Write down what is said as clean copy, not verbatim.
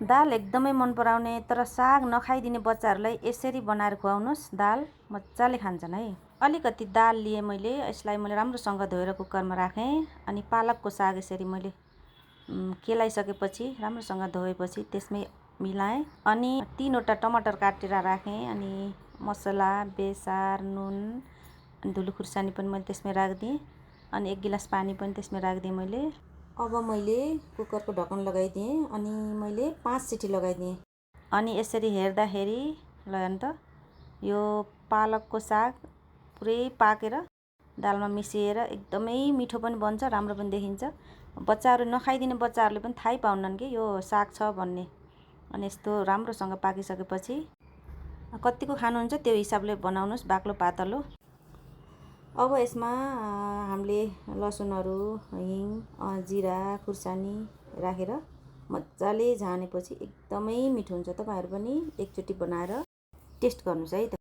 दाल एकदमै मन पराउने तर साग नखाइदिने बच्चाहरूलाई यसरी बनाएर खुवाउनुहोस्। दाल मजाले खान्छन् है। अलिकति दाल लिए मैले, यसलाई मैले राम्रोसँग धोएर कुकरमा राखेँ। अनि पालकको साग यसरी मैले केलाइसकेपछि राम्रोसँग धोएपछि त्यसमै मिलाएँ। अनि 3वटा टमाटर काटेर राखेँ। अनि मसला, बेसार, नुन, अनि धुलो खुर्सानी पनि मैले त्यसमै राखिदिएँ। अनि 1 गिलास पानी पनि त्यसमै राखिदिएँ मैले। अब मैले कुकरको ढक्कन लगाइदिएँ अनि मैले 5 सिटी लगाइदिएँ। अनि यसरी हेर्दाखेरि ल अन्त यो पालकको साग पुरै पाकेर दालमा मिसिएर एकदमै मिठो पनि बन्छ, राम्रो पनि देखिन्छ। बच्चाहरू नखाइदिने बच्चाहरूले पनि थाहै पाउनन् कि यो साग छ भन्ने। अनि यस्तो राम्रोसँग पाकिसकेपछि कतिको खानुहुन्छ त्यो हिसाबले बनाउनुहोस्, बाक्लो पातलो। अब यसमा हामीले लसुनहरू, हिङ, जिरा, खुर्सानी राखेर मजाले झानेपछि एकदमै मिठो हुन्छ। तपाईँहरू पनि एकचोटि बनाएर टेस्ट गर्नुहोस् है।